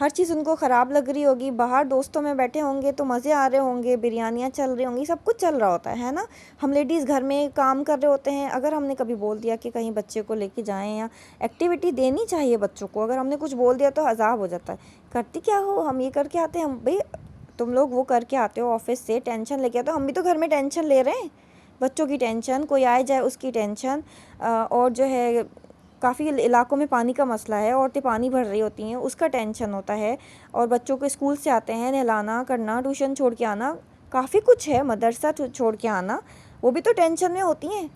ہر چیز ان کو خراب لگ رہی ہوگی، باہر دوستوں میں بیٹھے ہوں گے تو مزے آ رہے ہوں گے، بریانیاں چل رہی ہوں گی، سب کچھ چل رہا ہوتا ہے نا۔ ہم لیڈیز گھر میں کام کر رہے ہوتے ہیں، اگر ہم نے کبھی بول دیا کہ کہیں بچے کو لے کے جائیں یا ایکٹیویٹی دینی چاہیے بچوں کو، اگر ہم نے کچھ بول دیا تو عذاب ہو جاتا ہے، کرتی کیا ہو، ہم یہ کر کے آتے ہیں، ہم بھئی تم لوگ وہ کر کے آتے ہو آفس سے، ٹینشن لے کے آتے ہو، ہم بھی تو گھر میں ٹینشن لے رہے ہیں، بچوں کی ٹینشن، کوئی آئے جائے اس کی ٹینشن، اور جو ہے کافی علاقوں میں پانی کا مسئلہ ہے، عورتیں پانی بھر رہی ہوتی ہیں اس کا ٹینشن ہوتا ہے، اور بچوں کو اسکول سے آتے ہیں نہلانا کرنا، ٹیوشن چھوڑ کے آنا، کافی کچھ ہے، مدرسہ چھوڑ کے آنا، وہ بھی تو ٹینشن میں ہوتی ہیں۔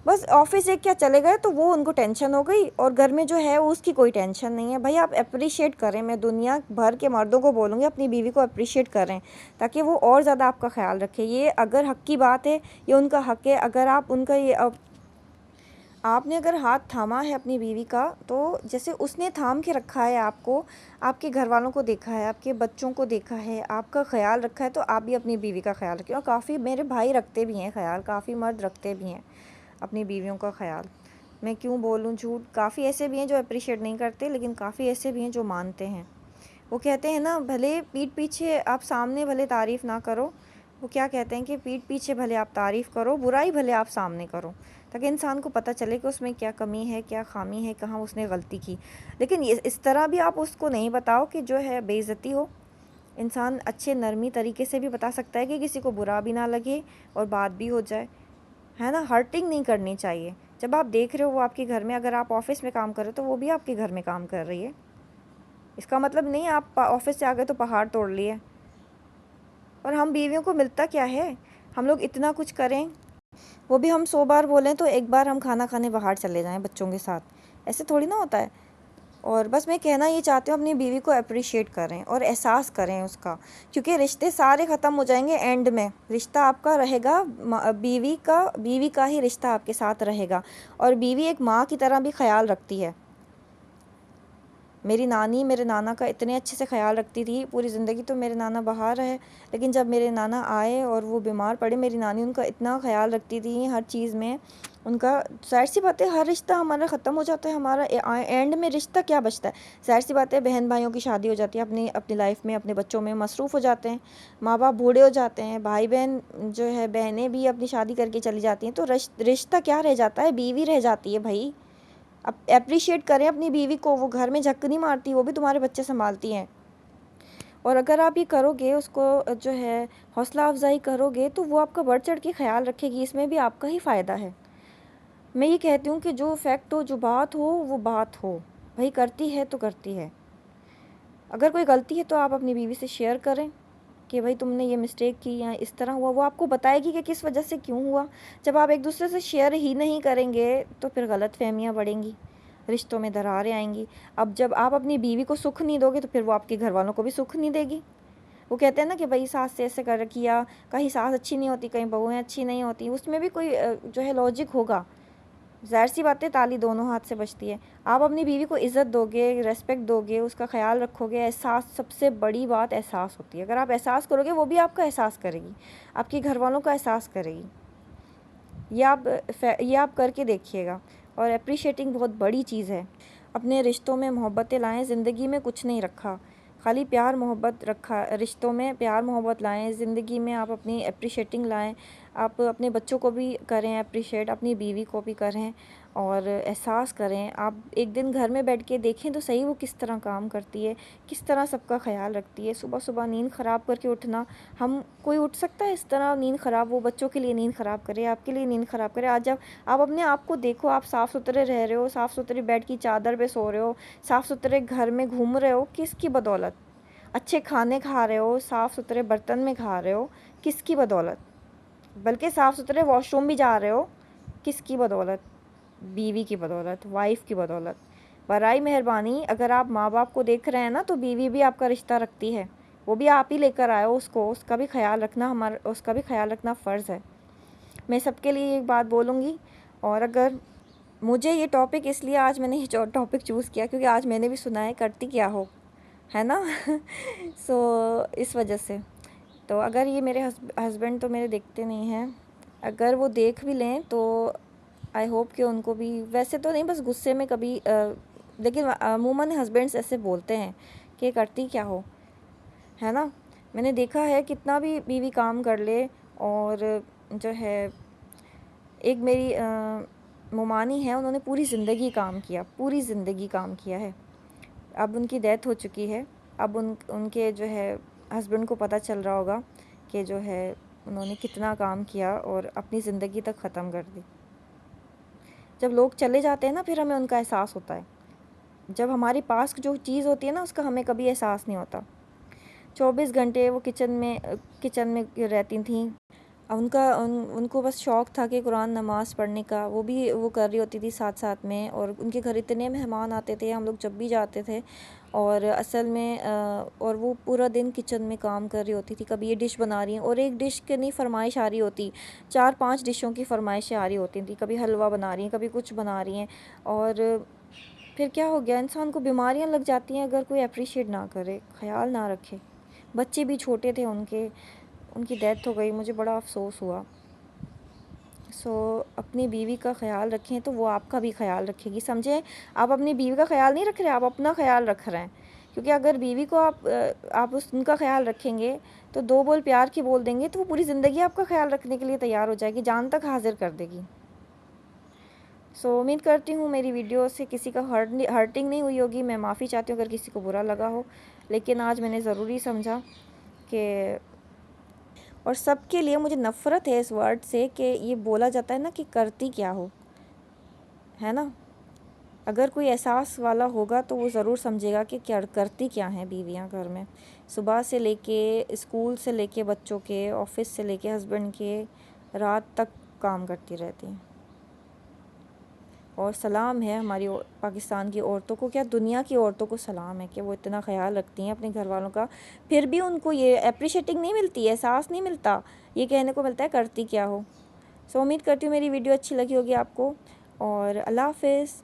بس آفس ایک کیا چلے گئے تو وہ ان کو ٹینشن ہو گئی، اور گھر میں جو ہے اس کی کوئی ٹینشن نہیں ہے۔ بھائی آپ اپریشیٹ کریں، میں دنیا بھر کے مردوں کو بولوں گی اپنی بیوی کو اپریشیٹ کریں، تاکہ وہ اور زیادہ آپ کا خیال رکھے۔ یہ اگر حق کی بات ہے، یہ ان کا حق ہے، اگر آپ ان کا آپ نے اگر ہاتھ تھاما ہے اپنی بیوی کا، تو جیسے اس نے تھام کے رکھا ہے آپ کو، آپ کے گھر والوں کو دیکھا ہے، آپ کے بچوں کو دیکھا ہے، آپ کا خیال رکھا ہے، تو آپ بھی اپنی بیوی کا خیال رکھیں۔ اور کافی میرے بھائی رکھتے بھی ہیں خیال، کافی مرد رکھتے بھی ہیں اپنی بیویوں کا خیال، میں کیوں بولوں جھوٹ، کافی ایسے بھی ہیں جو اپریشیٹ نہیں کرتے، لیکن کافی ایسے بھی ہیں جو مانتے ہیں۔ وہ کہتے ہیں نا، بھلے پیٹھ پیچھے آپ سامنے بھلے تعریف نہ کرو، وہ کیا کہتے ہیں کہ پیٹھ پیچھے بھلے آپ تعریف کرو، برائی بھلے آپ سامنے کرو، تاکہ انسان کو پتہ چلے کہ اس میں کیا کمی ہے، کیا خامی ہے، کہاں اس نے غلطی کی۔ لیکن اس طرح بھی آپ اس کو نہیں بتاؤ کہ جو ہے بے عزتی ہو۔ انسان اچھے نرمی طریقے سے بھی بتا سکتا ہے کہ کسی کو برا بھی نہ لگے اور بات بھی ہو جائے، ہے نا۔ ہرٹنگ نہیں کرنی چاہیے۔ جب آپ دیکھ رہے ہو وہ آپ کے گھر میں، اگر آپ آفس میں کام کر رہے ہو تو وہ بھی آپ کے گھر میں کام کر رہی ہے، اس کا مطلب نہیں آپ آفس سے آ گئے تو پہاڑ توڑ لیے۔ اور ہم بیویوں کو ملتا کیا ہے، ہم لوگ اتنا کچھ کریں، وہ بھی ہم 100 بار بولیں تو ایک بار ہم کھانا کھانے باہر چلے جائیں بچوں کے ساتھ، ایسے تھوڑی نہ ہوتا ہے۔ اور بس میں کہنا یہ چاہتی ہوں، اپنی بیوی کو اپریشیٹ کریں اور احساس کریں اس کا، کیونکہ رشتے سارے ختم ہو جائیں گے، اینڈ میں رشتہ آپ کا رہے گا بیوی کا ہی رشتہ آپ کے ساتھ رہے گا، اور بیوی ایک ماں کی طرح بھی خیال رکھتی ہے۔ میری نانی میرے نانا کا اتنے اچھے سے خیال رکھتی تھی، پوری زندگی تو میرے نانا باہر رہے، لیکن جب میرے نانا آئے اور وہ بیمار پڑے، میری نانی ان کا اتنا خیال رکھتی تھی ہر چیز میں، ان کا ظاہر سی بات ہے ہر رشتہ ہمارا ختم ہو جاتا ہے، ہمارا اینڈ میں رشتہ کیا بچتا ہے، ظاہر سی بات ہے بہن بھائیوں کی شادی ہو جاتی ہے، اپنی لائف میں اپنے بچوں میں مصروف ہو جاتے ہیں، ماں باپ بوڑھے ہو جاتے ہیں، بھائی بہن جو ہے بہنیں بھی اپنی شادی کر کے چلی جاتی ہیں، تو رشتہ کیا رہ جاتا ہے، بیوی رہ جاتی ہے بھائی۔ اب اپریشیٹ کریں اپنی بیوی کو، وہ گھر میں جھک نہیں مارتی، وہ بھی تمہارے بچے سنبھالتی ہیں، اور اگر آپ یہ کرو گے، اس کو جو ہے حوصلہ افزائی کرو گے، تو وہ آپ کا بڑھ چڑھ کے خیال رکھے گی، اس میں بھی آپ کا ہی فائدہ ہے۔ میں یہ کہتی ہوں کہ جو فیکٹ ہو، جو بات ہو، وہ بات ہو، بھائی کرتی ہے تو کرتی ہے۔ اگر کوئی غلطی ہے تو آپ اپنی بیوی سے شیئر کریں کہ بھائی تم نے یہ مسٹیک کی یا اس طرح ہوا، وہ آپ کو بتائے گی کہ کس وجہ سے کیوں ہوا۔ جب آپ ایک دوسرے سے شیئر ہی نہیں کریں گے تو پھر غلط فہمیاں بڑھیں گی، رشتوں میں دراریں آئیں گی۔ اب جب آپ اپنی بیوی کو سکھ نہیں دو گے تو پھر وہ آپ کے گھر والوں کو بھی سکھ نہیں دے گی۔ وہ کہتے ہیں نا کہ بھائی ساس سے ایسے کر کیا، کہیں ساس اچھی نہیں ہوتی، کہیں بہویں اچھی نہیں ہوتی، اس میں بھی کوئی جو ہے لاجک ہوگا۔ ظاہر سی بات ہے تالی دونوں ہاتھ سے بجتی ہے۔ آپ اپنی بیوی کو عزت دو گے، ریسپیکٹ دو گے، اس کا خیال رکھو گے، احساس، سب سے بڑی بات احساس ہوتی ہے۔ اگر آپ احساس کرو گے، وہ بھی آپ کا احساس کرے گی، آپ کے گھر والوں کا احساس کرے گی۔ یہ آپ کر کے دیکھیے گا، اور اپریشیٹنگ بہت بڑی چیز ہے۔ اپنے رشتوں میں محبتیں لائیں، زندگی میں کچھ نہیں رکھا، خالی پیار محبت رکھا، رشتوں میں پیار محبت لائیں، زندگی میں آپ اپنی اپریشیٹنگ لائیں، آپ اپنے بچوں کو بھی کریں اپریشیٹ، اپنی بیوی کو بھی کریں اور احساس کریں۔ آپ ایک دن گھر میں بیٹھ کے دیکھیں تو صحیح وہ کس طرح کام کرتی ہے، کس طرح سب کا خیال رکھتی ہے۔ صبح صبح نیند خراب کر کے اٹھنا، ہم کوئی اٹھ سکتا ہے اس طرح نیند خراب، وہ بچوں کے لیے نیند خراب کرے، آپ کے لیے نیند خراب کرے۔ آج جب آپ اپنے آپ کو دیکھو، آپ صاف ستھرے رہ رہے ہو، صاف ستھری بیڈ کی چادر پہ سو رہے ہو، صاف ستھرے گھر میں گھوم رہے ہو، کس کی بدولت؟ اچھے کھانے کھا رہے ہو، صاف ستھرے برتن میں کھا رہے ہو، کس کی بدولت؟ بلکہ صاف ستھرے واش روم بھی جا رہے ہو، کس کی بدولت؟ بیوی کی بدولت، وائف کی بدولت۔ برائے مہربانی اگر آپ ماں باپ کو دیکھ رہے ہیں نا، تو بیوی بھی آپ کا رشتہ رکھتی ہے، وہ بھی آپ ہی لے کر آئے ہو اس کو، اس کا بھی خیال رکھنا اس کا بھی خیال رکھنا فرض ہے۔ میں سب کے لیے ایک بات بولوں گی، اور اگر مجھے یہ ٹاپک اس لیے آج میں نے یہ ٹاپک چوز کیا کیونکہ آج میں نے بھی سنا ہے کرتی کیا ہو، ہے نا سو اس وجہ سے تو اگر یہ میرے ہسبینڈ تو میرے دیکھتے نہیں ہیں، اگر وہ دیکھ بھی لیں تو آئی ہوپ کہ ان کو بھی، ویسے تو نہیں، بس غصے میں کبھی، لیکن عموماً ہسبینڈس ایسے بولتے ہیں کہ کرتی کیا ہو، ہے نا۔ میں نے دیکھا ہے کتنا بھی بیوی کام کر لے، اور جو ہے ایک میری ممانی ہے، انہوں نے پوری زندگی کام کیا، پوری زندگی کام کیا ہے، اب ان کی ڈیتھ ہو چکی ہے، اب ان کے جو ہے ہسبینڈ کو پتہ چل رہا ہوگا کہ جو ہے انہوں نے کتنا کام کیا اور اپنی زندگی تک ختم کر دی۔ جب لوگ چلے جاتے ہیں نا، پھر ہمیں ان کا احساس ہوتا ہے، جب ہمارے پاس جو چیز ہوتی ہے نا، اس کا ہمیں کبھی احساس نہیں ہوتا۔ 24 گھنٹے وہ کچن میں رہتی تھیں، ان کو بس شوق تھا کہ قرآن نماز پڑھنے کا، وہ بھی وہ کر رہی ہوتی تھی ساتھ ساتھ میں، اور ان کے گھر اتنے مہمان آتے تھے، ہم لوگ جب بھی جاتے تھے، اور اصل میں اور وہ پورا دن کچن میں کام کر رہی ہوتی تھی، کبھی یہ ڈش بنا رہی ہیں، اور ایک ڈش کی نہیں فرمائش آ رہی ہوتی، 4-5 ڈشوں کی فرمائشیں آ رہی ہوتی تھیں، کبھی حلوہ بنا رہی ہیں، کبھی کچھ بنا رہی ہیں، اور پھر کیا ہو گیا، انسان کو بیماریاں لگ جاتی ہیں اگر کوئی اپریشیٹ نہ کرے، خیال نہ رکھے۔ بچے بھی چھوٹے تھے ان کی ڈیتھ ہو گئی، مجھے بڑا افسوس ہوا۔ اپنی بیوی کا خیال رکھیں تو وہ آپ کا بھی خیال رکھے گی، سمجھیں۔ آپ اپنی بیوی کا خیال نہیں رکھ رہے، آپ اپنا خیال رکھ رہے ہیں، کیونکہ اگر بیوی کو آپ ان کا خیال رکھیں گے تو 2 بول پیار کی بول دیں گے تو وہ پوری زندگی آپ کا خیال رکھنے کے لیے تیار ہو جائے گی، جان تک حاضر کر دے گی۔ امید کرتی ہوں میری ویڈیو سے کسی کا ہرٹنگ نہیں ہوئی ہوگی، میں معافی چاہتی ہوں اگر کسی کو برا لگا ہو، لیکن آج میں نے ضروری سمجھا کہ، اور سب کے لیے مجھے نفرت ہے اس ورڈ سے کہ یہ بولا جاتا ہے نا کہ کرتی کیا ہو، ہے نا۔ اگر کوئی احساس والا ہوگا تو وہ ضرور سمجھے گا کہ کیا کرتی کیا ہیں بیویاں گھر میں، صبح سے لے کے اسکول سے لے کے بچوں کے، آفس سے لے کے ہسبینڈ کے، رات تک کام کرتی رہتی ہیں۔ اور سلام ہے ہماری پاکستان کی عورتوں کو، کیا دنیا کی عورتوں کو سلام ہے کہ وہ اتنا خیال رکھتی ہیں اپنے گھر والوں کا، پھر بھی ان کو یہ اپریشیٹنگ نہیں ملتی، احساس نہیں ملتا، یہ کہنے کو ملتا ہے کرتی کیا ہو۔ امید کرتی ہوں میری ویڈیو اچھی لگی ہوگی آپ کو، اور اللہ حافظ۔